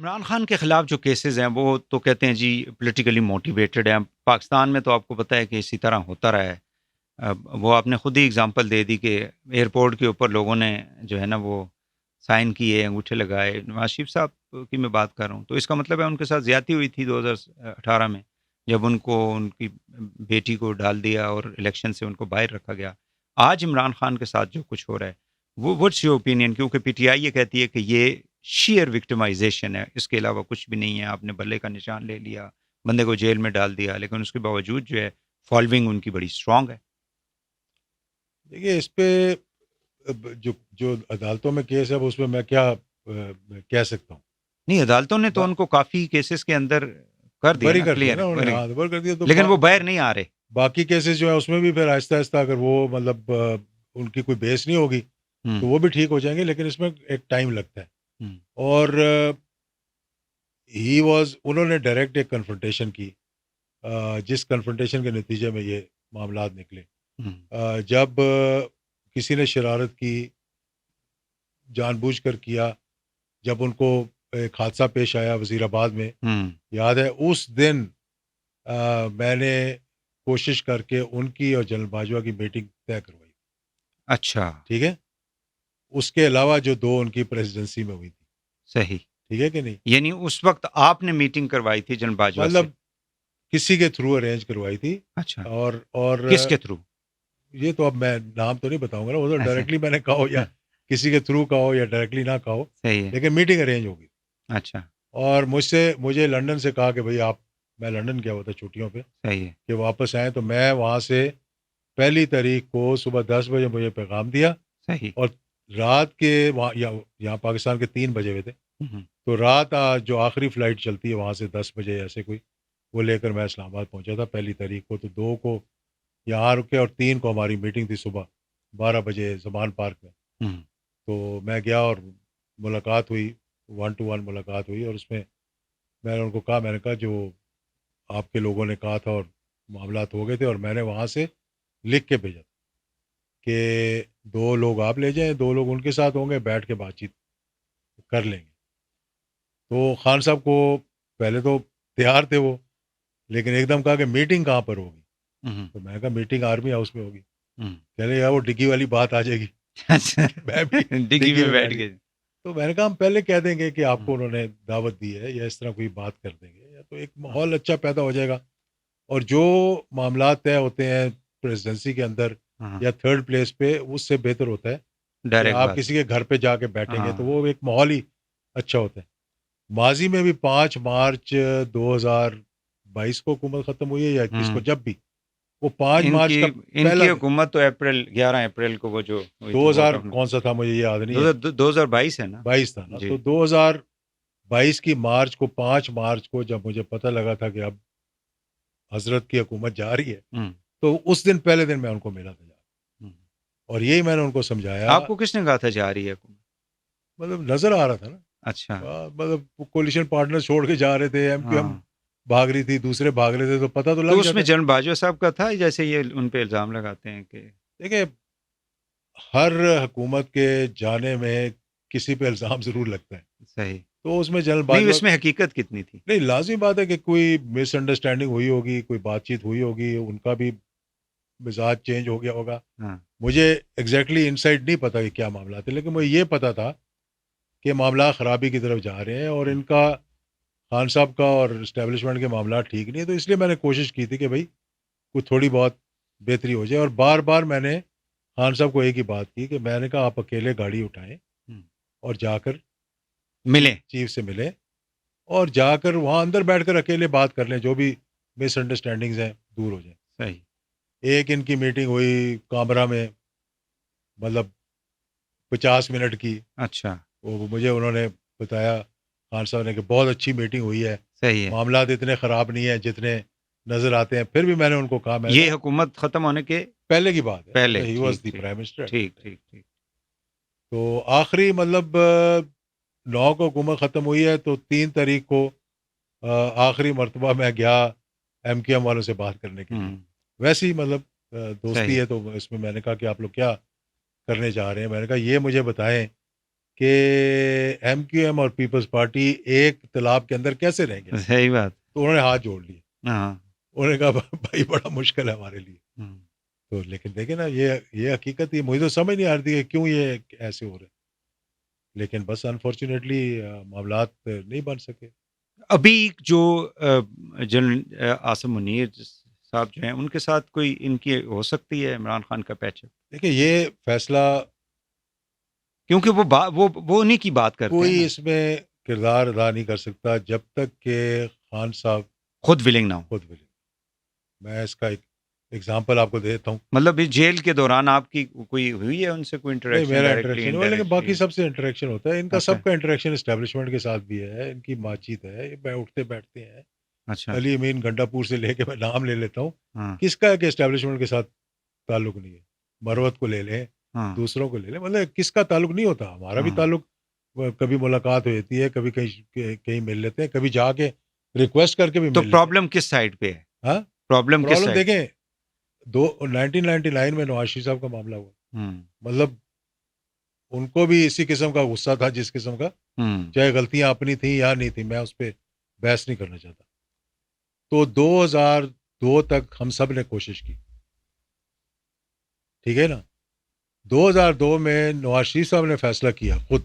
عمران خان کے خلاف جو کیسز ہیں وہ تو کہتے ہیں جی پولیٹیکلی موٹیویٹڈ ہیں. پاکستان میں تو آپ کو پتہ ہے کہ اسی طرح ہوتا رہا ہے. وہ آپ نے خود ہی اگزامپل دے دی کہ ایئرپورٹ کے اوپر لوگوں نے جو ہے نا وہ سائن کیے, انگوٹھے لگائے. نواز شریف صاحب کی میں بات کر رہا ہوں, تو اس کا مطلب ہے ان کے ساتھ زیادتی ہوئی تھی 2018 میں, جب ان کو ان کی بیٹی کو ڈال دیا اور الیکشن سے ان کو باہر رکھا گیا. آج عمران خان کے ساتھ جو کچھ ہو رہا ہے وہ وٹس یور اوپینین؟ کیونکہ پی ٹی آئی یہ کہتی ہے کہ یہ شیئر وکٹمائزیشن ہے, اس کے علاوہ کچھ بھی نہیں ہے. آپ نے بلے کا نشان لے لیا, بندے کو جیل میں ڈال دیا, لیکن اس کے باوجود جو ہے فالوئنگ ان کی بڑی اسٹرانگ ہے. دیکھیے اس پہ جو عدالتوں میں کیس ہے اس میں میں کیا کہہ سکتا ہوں. نہیں, عدالتوں نے تو ان کو کافی کیسز کے اندر کر دیا بری نا, کر دیا کلیئر نا انہوں نے, ہاں بری کر دیا. تو لیکن وہ باہر نہیں آ رہے. باقی کیسز جو ہیں اس میں بھی پھر آہستہ آہستہ اگر وہ مطلب ان کی کوئی بیس نہیں ہوگی تو وہ بھی ٹھیک ہو جائیں گے, لیکن اس میں ایک ٹائم لگتا ہے. اور انہوں نے ڈائریکٹ ایک کنفرنٹیشن کی, جس کنفرنٹیشن کے نتیجے میں یہ معاملات نکلے. جب کسی نے شرارت کی, جان بوجھ کر کیا, جب ان کو ایک حادثہ پیش آیا وزیر آباد میں, یاد ہے اس دن میں نے کوشش کر کے ان کی اور جنرل باجوہ کی میٹنگ طے کروائی. اچھا, ٹھیک ہے. اس کے علاوہ جو دو ان کی پریزیڈنسی میں ہوئی تھی. صحیح, ٹھیک ہے کہ نہیں؟ یعنی اس وقت آپ نے میٹنگ کروائی تھی جنرل باجوہ سے؟ مطلب کسی کے تھرو ارینج کروائی تھی. اچھا, اور کس کے تھرو؟ یہ تو اب میں نام تو نہیں بتاؤں گا نا, وہ تو ایسے ڈائریکٹلی میں نے کہا ہو یا کسی کے تھرو کہا ہو یا ڈائریکٹلی نہ کہا ہو, صحیح ہے. لیکن میٹنگ ارینج ہوگی. اچھا, اور مجھے لنڈن سے کہا کہ بھئی میں لنڈن گیا ہوا تھا چھٹیوں پہ, صحیح ہے, کہ واپس آئیں, تو میں وہاں سے 1 تاریخ کو صبح 10 بجے مجھے پیغام دیا, صحیح. اور رات کے یہاں پاکستان کے 3 بجے ہوئے تھے, تو رات جو آخری فلائٹ چلتی ہے وہاں سے 10 بجے ایسے کوئی, وہ لے کر میں اسلام آباد پہنچا تھا 1 تاریخ کو. تو 2 کو یہاں رکے اور 3 کو ہماری میٹنگ تھی صبح 12 بجے زمان پارک میں. تو میں گیا اور ملاقات ہوئی, 1 to 1 ملاقات ہوئی, اور اس میں نے ان کو کہا, میں نے کہا جو آپ کے لوگوں نے کہا تھا اور معاملات ہو گئے تھے, اور میں نے وہاں سے لکھ کے بھیجا کہ 2 لوگ آپ لے جائیں, 2 لوگ ان کے ساتھ ہوں گے, بیٹھ کے بات چیت کر لیں گے. تو خان صاحب کو پہلے تو تیار تھے وہ, لیکن ایک دم کہا کہ میٹنگ کہاں پر ہوگی. تو میں نے کہا میٹنگ آرمی ہاؤس میں ہوگی. کہہ رہے یار وہ ڈگی والی بات آ جائے گی. میں بھی ڈگی میں بیٹھ گئے. تو میں نے کہا ہم پہلے کہہ دیں گے کہ آپ کو انہوں نے دعوت دی ہے, یا اس طرح کوئی بات کر دیں گے, یا تو ایک ماحول اچھا پیدا ہو جائے گا. اور جو معاملات طے ہوتے ہیں پریزیڈنسی کے اندر یا 3rd پلیس پہ, اس سے بہتر ہوتا ہے کہ ڈائریکٹ آپ بات. کسی کے گھر پہ جا کے بیٹھیں گے, تو وہ ایک ماحول ہی اچھا ہوتا ہے. ماضی میں بھی 5 مارچ 2022 کو حکومت ختم ہوئی ہے, یا کس کو, جب بھی وہ 5 مارچ کا ان پہلا کی حکومت تو 11 اپریل کو وہ جو 2000 کون سا تھا مجھے یاد نہیں ہے, 2022 ہے نا, 22 تھا نا. تو 2022 کی مارچ کو, 5 مارچ کو جب مجھے پتہ لگا تھا کہ اب حضرت کی حکومت جا رہی ہے, تو اس دن پہلے دن میں ان کو ملا تھا, اور یہی میں نے ان کو سمجھایا. آپ کو کس نے کہا تھا جا رہی ہے حکومت؟ مطلب نظر آ رہا تھا نا. اچھا, مطلب کولیشن پارٹنر چھوڑ کے جا رہے تھے, ایم کیو ایم بھاگ رہی تھی, دوسرے بھاگ رہے تھے, تو پتہ تو لگ تو جاتا. اس میں جنرل باجوہ صاحب کا تھا, جیسے یہ ان پہ الزام لگاتے ہیں کہ دیکھیں ہر حکومت کے جانے میں کسی پہ الزام ضرور لگتا ہے. صحیح, تو اس میں جنرل نہیں, باجوہ اس میں حقیقت کتنی تھی؟ نہیں, لازمی بات ہے کہ کوئی مس انڈرسٹینڈنگ ہوئی ہوگی, کوئی بات چیت ہوئی ہوگی, ان کا بھی مزاج چینج ہو گیا ہوگا. مجھے ایگزیکٹلی انسائٹ نہیں پتا کہ کیا معاملات ہیں, لیکن مجھے یہ پتا تھا کہ معاملات خرابی کی طرف جا رہے ہیں, اور ان کا خان صاحب کا اور اسٹیبلشمنٹ کے معاملات ٹھیک نہیں ہے. تو اس لیے میں نے کوشش کی تھی کہ بھائی کوئی تھوڑی بہت بہتری ہو جائے. اور بار بار میں نے خان صاحب کو ایک ہی بات کی کہ میں نے کہا آپ اکیلے گاڑی اٹھائیں اور جا کر ملیں, چیف سے ملیں, اور جا کر وہاں اندر بیٹھ کر اکیلے بات کر لیں, جو بھی مس انڈرسٹینڈنگز ہیں دور ہو جائیں. صحیح. ایک ان کی میٹنگ ہوئی کامرا میں, مطلب 50 منٹ کی. اچھا, وہ مجھے انہوں نے بتایا خان صاحب نے کہ بہت اچھی میٹنگ ہوئی ہے, صحیح ہے, معاملات اتنے خراب نہیں ہیں جتنے نظر آتے ہیں. پھر بھی میں نے ان کو کہا, میں یہ حکومت ختم ہونے کے پہلے کی بات ہے, پہلے. ہی واز دی پرائم منسٹر. ٹھیک ٹھیک ٹھیک. تو آخری مطلب 9 کو حکومت ختم ہوئی ہے, تو 3 تاریخ کو آخری مرتبہ میں گیا ایم کیو ایم والوں سے بات کرنے کے لیے. ویسی مطلب دوستی ہے, تو اس میں میں نے کہا کہ آپ لوگ کیا کرنے جا رہے ہیں. میں نے کہا یہ مجھے بتائیں کہ ایم کیو ایم اور پیپلز پارٹی ایک تالاب کے اندر کیسے رہیں گے. صحیح بات. تو انہوں نے ہاتھ جوڑ لیے. ہاں. انہوں نے کہا بھائی بڑا مشکل ہے ہمارے لیے. تو لیکن دیکھیں نا یہ حقیقت ہی مجھے تو سمجھ نہیں آ رہی کہ کیوں یہ ایسے ہو رہے ہیں. لیکن بس انفارچونیٹلی معاملات نہیں بن سکے. ابھی جو جنرل عاصم منیر صاحب جو ہیں ان کے ساتھ کوئی ان کی ہو سکتی ہے عمران خان کا پیچ اپ؟ دیکھیں یہ فیصلہ کیونکہ وہ انہی کی بات کرتے ہیں کوئی نا. اس میں کردار ادا نہیں کر سکتا جب تک کہ خان صاحب خود ولنگ نہ ہو. خود ولنگ. میں اس کا ایک ایگزامپل آپ کو دیتا ہوں. مطلب اس جیل کے دوران آپ کی کوئی ہوئی ہے ان سے کوئی نہیں انٹریکشن؟ میرا انٹریکشن ہوا لیکن باقی سب سے انٹریکشن ہوتا ہے. ان کا سب کا انٹریکشن اسٹیبلشمنٹ کے ساتھ بھی ہے. ان کی بات چیت ہے, اٹھتے بیٹھتے ہیں. اچھا. علی امین گنڈا پور سے لے کے میں نام لے لیتا ہوں. ہاں. کس کا ہے کہ اسٹیبلشمنٹ کے ساتھ تعلق نہیں ہے. مروت کو لے لیں, ہاں. دوسروں کو لے لیں, مطلب کس کا تعلق نہیں ہوتا. ہمارا بھی ہاں. تعلق کبھی ملاقات ہو جاتی ہے, کبھی کہیں مل لیتے ہیں, کبھی جا کے ریکویسٹ کر کے بھی مل تو لیتے ہیں. پرابلم کس سائڈ پہ ہے؟ ہاں پرابلم کس پرابلم سائڈ؟ دیکھیں 1999 میں نواز شریف صاحب کا معاملہ ہوا. مطلب ان کو بھی اسی قسم کا غصہ تھا جس قسم کا, چاہے غلطیاں اپنی تھیں یا نہیں تھیں, میں اس پہ بحث نہیں کرنا چاہتا. تو 2002 تک ہم سب نے کوشش کی, ٹھیک ہے نا. 2002 میں نواز شریف صاحب نے فیصلہ کیا خود,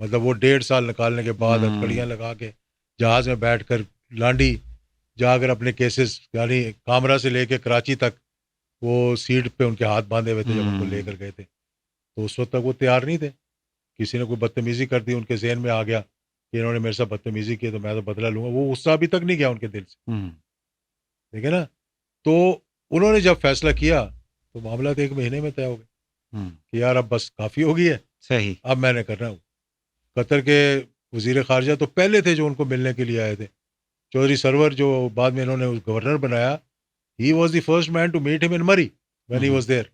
مطلب وہ 1.5 سال نکالنے کے بعد ہتھکڑیاں لگا کے جہاز میں بیٹھ کر لانڈی جا کر اپنے کیسز, یعنی کامرا سے لے کے کراچی تک وہ سیٹ پہ ان کے ہاتھ باندھے ہوئے تھے جب ان کو لے کر گئے تھے. تو اس وقت تک وہ تیار نہیں تھے. کسی نے کوئی بدتمیزی کر دی, ان کے ذہن میں آ گیا کہ انہوں نے میرے ساتھ بدتمیزی کی تو میں تو بدلہ لوں گا. وہ غصہ ابھی تک نہیں گیا ان کے دل سے, ٹھیک ہے نا. تو انہوں نے جب فیصلہ کیا تو معاملات 1 مہینے میں طے ہو گئے کہ یار اب بس کافی ہو گئی ہے, صحیح, اب میں نے کرنا ہوں. قطر کے وزیر خارجہ تو پہلے تھے جو ان کو ملنے کے لیے آئے تھے. چودھری سرور جو بعد میں انہوں نے گورنر بنایا, he was the first man to meet him in Murree when he was there.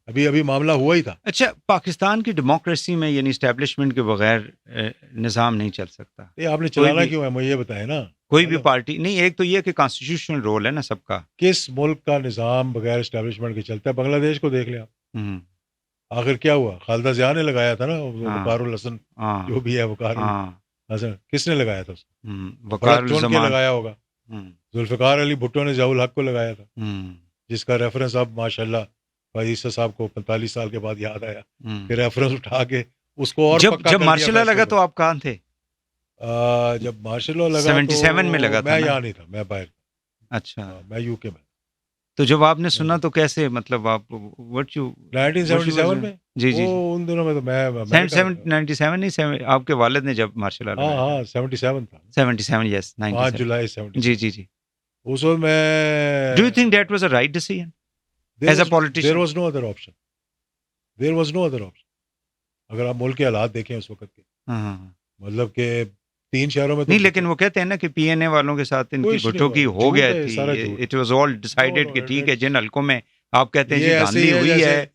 ابھی معاملہ ہوا ہی تھا. اچھا, پاکستان کی ڈیموکریسی میں یعنی اسٹیبلشمنٹ کے بغیر نظام نہیں چل سکتا. یہ آپ نے چلانا کیوں ہے, مجھے یہ بتائیں نا. کوئی بھی پارٹی نہیں, ایک تو یہ کہ کانسٹیٹیوشنل رول ہے نا سب کا. کس ملک کا نظام بغیر اسٹیبلشمنٹ کے چلتا ہے؟ بنگلہ دیش کو دیکھ لیں آپ. آخر کیا ہوا؟ خالدہ ضیاء نے لگایا تھا نا وقار الحسن, جو بھی ہے وقار الحسن, کس نے لگایا تھا اس کو؟ وقار چن کے لگایا ہوگا. ذوالفقار علی بھٹو نے ضیاء الحق کو لگایا تھا, جس کا ریفرنس اب ماشاء اللہ فائز عیسیٰ صاحب کو 45 سال کے بعد یاد آیا کہ ریفرنس اٹھا کے اس کو اور پکا جب مارشل لا لگا تو آپ کہاں تھے؟ جب مارشل لا لگا 77 میں لگا تھا. میں یہاں نہیں تھا, میں باہر. اچھا, میں یو کے میں. تو جب آپ نے سنا تو کیسے, مطلب آپ 1977 میں, جی جی ان دنوں میں تو میں 97 نہیں, آپ کے والد نے جب مارشل لا لگا. ہاں 77 تھا, 77, یس 5 جولائی 77. جی جی جی. اس وقت میں do you think that was a right decision as a politician? There was no other option, there was no other option. اگر آپ ملک کے حالات دیکھیں اس وقت کے, مطلب کہ 3 شہروں میں نہیں, لیکن وہ کہتے ہیں نا کہ پی این اے والوں کے ساتھ ان کی بھٹو کی ہو گیا تھی. اٹ واز آل ڈیسائیڈڈ کہ ٹھیک ہے جن حلقوں میں آپ کہتے ہیں جی دھاندلی ہوئی ہے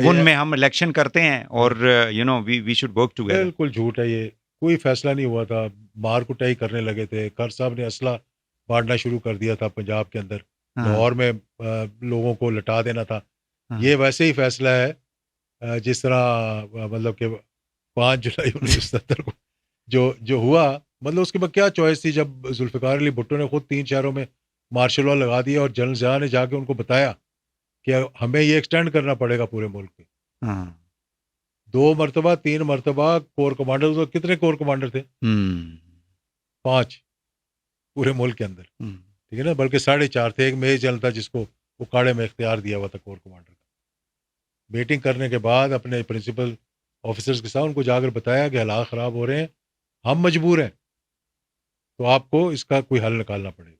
ان میں ہم الیکشن کرتے ہیں اور you know we should work together. بالکل جھوٹ ہے یہ, کوئی فیصلہ نہیں ہوا تھا. مار کٹائی کرنے لگے تھے. کر صاحب نے اسلحہ بانٹنا شروع کر دیا تھا پنجاب کے اندر, لاہور میں لوگوں کو لٹا دینا تھا. یہ ویسے ہی فیصلہ ہے جس طرح مطلب کہ 5 جولائی 1970 کو جو ہوا. مطلب اس کے بعد کیا چوائس تھی جب ذوالفقار علی بھٹو نے خود 3 شہروں میں مارشل لا لگا دیا اور جنرل ضیاء نے جا کے ان کو بتایا کہ ہمیں یہ ایکسٹینڈ کرنا پڑے گا پورے ملک میں. 2 مرتبہ 3 مرتبہ کور کمانڈر, کتنے کور کمانڈر تھے؟ 5 پورے ملک کے اندر, ٹھیک ہے نا, بلکہ 4.5 تھے. ایک میجر جنرل تھا جس کو اکاڑے میں اختیار دیا ہوا تھا کور کمانڈر کا. میٹنگ کرنے کے بعد اپنے پرنسپل آفیسرز کے ساتھ ان کو جا کر بتایا کہ حالات خراب ہو رہے ہیں, ہم مجبور ہیں, تو آپ کو اس کا کوئی حل نکالنا پڑے گا.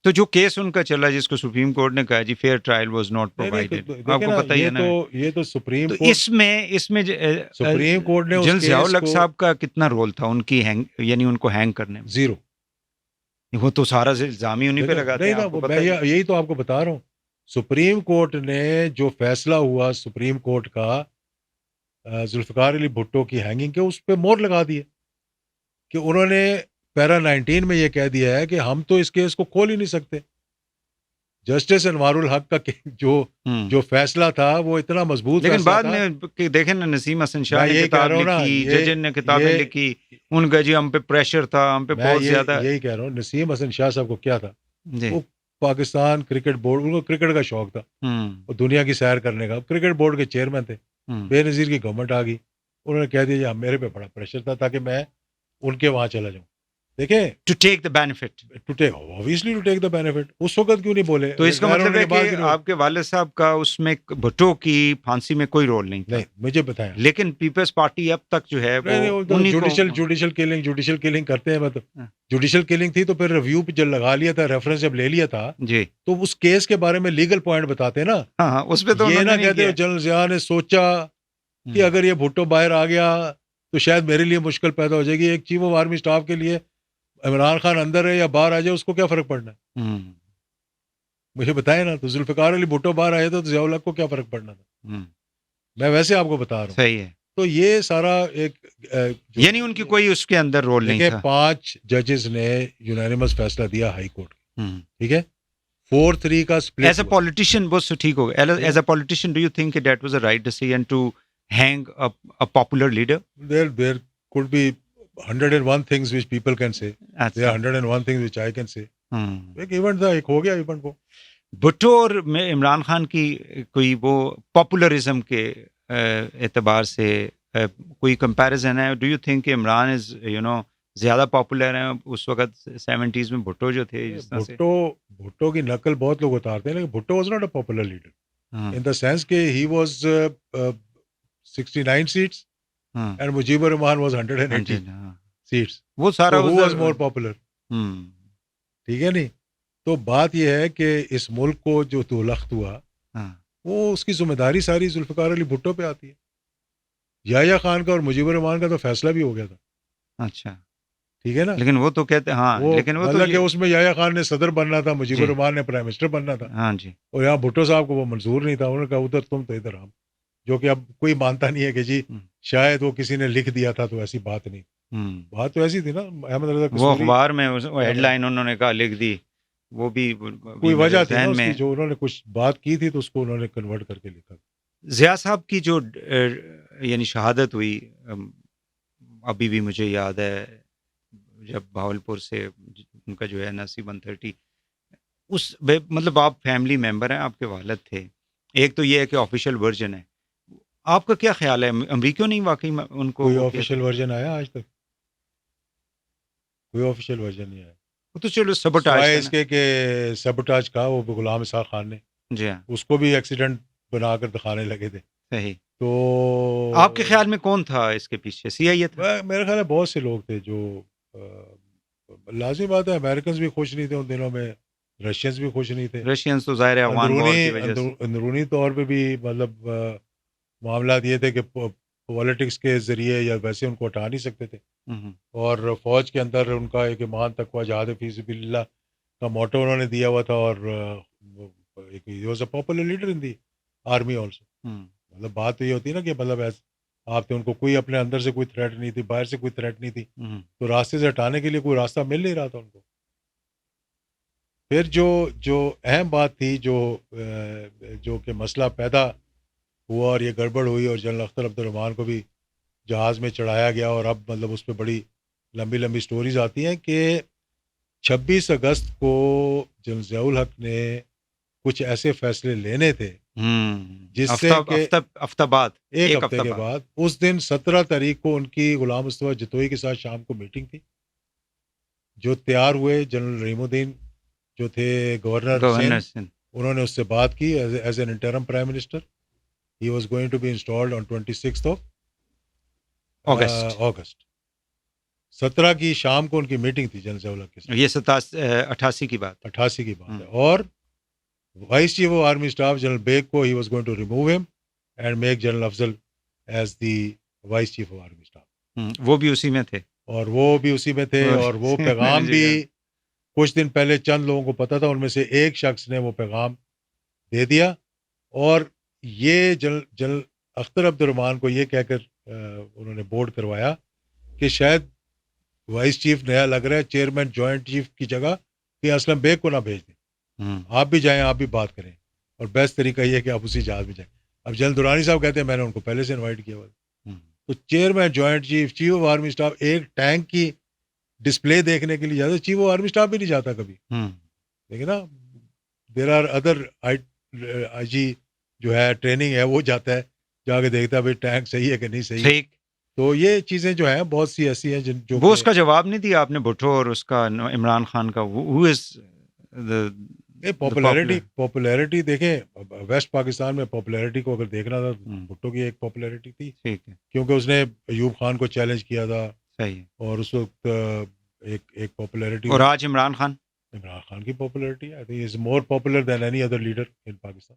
تو جو کیس ان کا چلا جس کو سپریم کورٹ نے کہا جی fair trial was not provided, آپ کو پتہ ہی ہے نا. یہ تو سپریم تو کورٹ, اس میں سپریم کورٹ نے جنرل ضیاء الحق صاحب کا کتنا رول تھا ان کی یعنی ان کو ہینگ کرنے میں؟ 0. وہ تو سارا الزام ہی انہیں پہ لگاتے ہیں. میں یہی تو آپ کو بتا رہا ہوں. سپریم کورٹ نے جو فیصلہ ہوا سپریم کورٹ کا ذوالفقار علی بھٹو کی ہینگنگ کے, اس پہ مور لگا دیے کہ انہوں نے پیرا 19 میں یہ کہہ دیا ہے کہ ہم تو اس کیس کو کھول ہی نہیں سکتے. جسٹس انوار الحق کا جو فیصلہ تھا وہ اتنا مضبوط لیکن فیصلہ بعد تھا. میں دیکھیں نا نسیم حسن شاہ میں نے یہی کہہ کتاب رہا ہوں نا، لکھی، ججن نے کتابیں یہ لکھی، ان کا جی ہم پہ پریشر تھا، ہم پہ میں بہت زیادہ. یہی کہہ رہا ہوں، نسیم حسن شاہ صاحب کو کیا تھا، جی وہ پاکستان کرکٹ بورڈ، ان کو کرکٹ کا شوق تھا، وہ دنیا کی سیر کرنے کا، کرکٹ بورڈ کے چیئرمین تھے. بے نظیر کی گورنمنٹ آ گئی، انہوں نے کہہ دیا میرے پہ بڑا پریشر تھا تاکہ میں ان کے وہاں چلا جاؤں. دیکھیں to take the benefit. obviously to take the benefit. اس وقت کیوں نہیں بولے؟ تو اس کا مطلب ہے کہ آپ کے والد صاحب کا اس میں بھٹو کی پھانسی میں کوئی رول نہیں تھا. نہیں مجھے بتائیں، لیکن پیپلز پارٹی اب تک جو ہے وہ جوڈیشل کلنگ کرتے ہیں. مطلب جوڈیشل کلنگ تھی تو پھر ریویو پہ جب لگا لیا تھا، ریفرنس جب لے لیا تھا جی تو اس کیس کے بارے میں لیگل پوائنٹ بتاتے ہیں نا. ہاں اس پہ تو یہ نہ کہتے جنرل ضیاء نے سوچا کہ اگر یہ بھٹو باہر آ گیا تو شاید میرے لیے مشکل پیدا ہو جائے گی. ایک چیف آف آرمی اسٹاف کے لیے عمران خان اندر ہے یا باہر آ جائے اس کو کیا فرق پڑنا ہے؟ مجھے بتائیں نا. تو ذوالفقار علی بھٹو باہر آئے تھے تو ضیاء الحق کو کیا فرق پڑنا تھا؟ میں ویسے آپ کو بتا رہا ہوں. صحیح ہے. تو یہ سارا ایک یعنی ان کی کوئی اس کے اندر رول نہیں تھا. 5 ججز نے یونانیمس فیصلہ دیا ہائی کورٹ، ٹھیک ہے. 4-3 کا اسپلٹ. ایز اے پولیٹیشین وہ ٹھیک ہو گیا. As a politician do you think that was a right decision to hang a popular leader? There could be 101 things which people can say. There are 101 things which I can say. ایک event تھا، ایک ہو گیا event کو. بھٹو اور عمران خان کی کوئی وہ populism کے اعتبار سے کوئی کمپیریزن ہے؟ ڈو یو تھنک کہ عمران از زیادہ پاپولر ہیں اس وقت 70s میں بھٹو جو تھے جس طرح سے؟ بھٹو کی نقل بہت لوگ اتارتے ہیں، لیکن Bhutto was not a popular leader in the sense کہ he was 69 seats and Mujib ur-Rahman was 180 seats. وہ سارا who was more popular. ٹھیک ہے نہیں. تو بات یہ ہے کہ اس ملک کو جو تولخت ہوا وہ اس کی ذمہ داری ساری ذوالفقار علی بھٹو پہ آتی ہے. یحییٰ خان کا اور مجیب الرحمان کا تو فیصلہ بھی ہو گیا تھا. اچھا ٹھیک ہے نا. لیکن وہ تو کہتے ہیں لیکن وہ مطلب کہ اس میں یحییٰ خان نے صدر بننا تھا، مجیب الرحمان نے پرائم منسٹر بننا تھا. ہاں جی. اور یہاں بھٹو صاحب کو وہ منظور نہیں تھا. انہوں نے کہا ادھر تم تو ادھر ہم، جو کہ اب کوئی مانتا نہیں ہے کہ جی شاید وہ کسی نے لکھ دیا تھا. تو ایسی بات نہیں. بات تو ایسی تھی نا احمد رضا وہ اخبار میں ہیڈ لائن انہوں نے کہا لکھ دی، وہ بھی کوئی وجہ تھی نا اس کی، جو انہوں نے کچھ بات کی تھی تو اس کو انہوں نے کنورٹ کر کے لکھا. ضیاء صاحب کی جو یعنی شہادت ہوئی ابھی بھی مجھے یاد ہے، جب بھاولپور سے ان کا جو ہے NAC 130 اس مطلب آپ فیملی ممبر ہیں، آپ کے والد تھے. ایک تو یہ ہے کہ آفیشیل ورژن ہے. آپ کا کیا خیال ہے امریکیوں نہیں واقعی ان کو کوئی آفیشیل ورژن آیا آج تک؟ کوئی آفیشیل ورژن نہیں آیا. وہ تو چلو سبوٹاج اس کے کہ سبوٹاج کا وہ غلام اسحاق خان نے جی ہاں اس کو بھی ایکسیڈنٹ بنا کر دکھانے لگے تھے. صحیح. تو آپ کے خیال میں کون تھا اس کے پیچھے؟ CIA تھا؟ میرے خیال میں بہت سے لوگ تھے جو لازمی بات ہے. امریکنز بھی خوش نہیں تھے ان دنوں میں، رشینز بھی خوش نہیں تھے. رشینز تو ظاہر ہے افغان وار کی وجہ سے اندرونی طور پہ بھی مطلب معاملات یہ تھے کہ پولیٹکس کے ذریعے یا ویسے ان کو ہٹا نہیں سکتے تھے. اور فوج کے اندر ان کا ایک ایمان تقویٰ جہاد فی سبیل اللہ کا موٹو انہوں نے دیا ہوا تھا. اور he was a popular leader in the army also. مطلب بات تو یہ ہوتی ہے نا کہ مطلب آپ تھے، ان کو کوئی اپنے اندر سے کوئی تھریٹ نہیں تھی، باہر سے کوئی تھریٹ نہیں تھی، تو راستے سے ہٹانے کے لیے کوئی راستہ مل نہیں رہا تھا ان کو. پھر جو اہم بات تھی جو کہ مسئلہ پیدا ہوا اور یہ گڑبڑ ہوئی اور جنرل اختر عبد الرحمان کو بھی جہاز میں چڑھایا گیا، اور اب مطلب اس پہ بڑی لمبی لمبی سٹوریز آتی ہیں کہ 26 اگست کو جنرل ضیاء الحق نے کچھ ایسے فیصلے لینے تھے جس سے کہ ایک ہفتے کے بعد اس دن 17 تاریخ کو ان کی غلام مصطفیٰ جتوئی کے ساتھ شام کو میٹنگ تھی. جو تیار ہوئے جنرل رحیم الدین جو تھے گورنر سندھ، انہوں نے اس سے بات کی as an interim prime minister. He was going to be installed on 26th of August. 17 کی شام کو ان کی میٹنگ تھی جنرل ضیاء الحق کے ساتھ. یہ 88 کی بات ہے. اور vice chief of army staff general Beg کو he was going to remove him and make general Afzal as the vice chief of army staff. وہ بھی اسی میں تھے اور وہ پیغام بھی کچھ دن پہلے چند لوگوں کو پتا تھا، ان میں سے ایک شخص نے وہ پیغام دے دیا. اور یہ جنرل اختر عبد الرحمان کو یہ کہہ کر انہوں نے بورڈ کروایا کہ شاید وائس چیف نیا لگ رہا ہے، چیئرمین جوائنٹ چیف کی جگہ کہ اسلم بیگ کو نہ بھیج دیں. آپ بھی جائیں, آپ بھی بات کریں, اور بیسٹ طریقہ یہ ہے کہ آپ اسی جہاز میں جائیں. اب جنرل درانی صاحب کہتے ہیں میں نے ان کو پہلے سے انوائٹ کیا ہوا تھا. تو chairman, joint chief, chief of army staff ایک ٹینک کی ڈسپلے دیکھنے کے لیے جاتا ہے, چیف آف آرمی اسٹاف بھی نہیں جاتا کبھی. دیکھیں نا, دیر آر ادر آئی جی جو ہے ٹریننگ ہے وہ جاتا ہے, جا کے دیکھتا ہے بھائی ٹینک صحیح ہے کہ نہیں صحیح. تو یہ چیزیں جو ہیں بہت سی ایسی ہیں جو وہ اس کا جواب نہیں دیا آپ نے بھٹو اور اس کا عمران خان کا, who is پاپولیرٹی دیکھیں, ویسٹ پاکستان میں پاپولیرٹی کو اگر دیکھنا تھا بھٹو کی ایک پاپولیرٹی تھی, کیونکہ اس نے ایوب خان کو چیلنج کیا تھا, صحیح, اور اس وقت ایک پاپولیرٹی. اور آج عمران خان کی پاپولیرٹی ہے, I think is more popular than any other leader in Pakistan.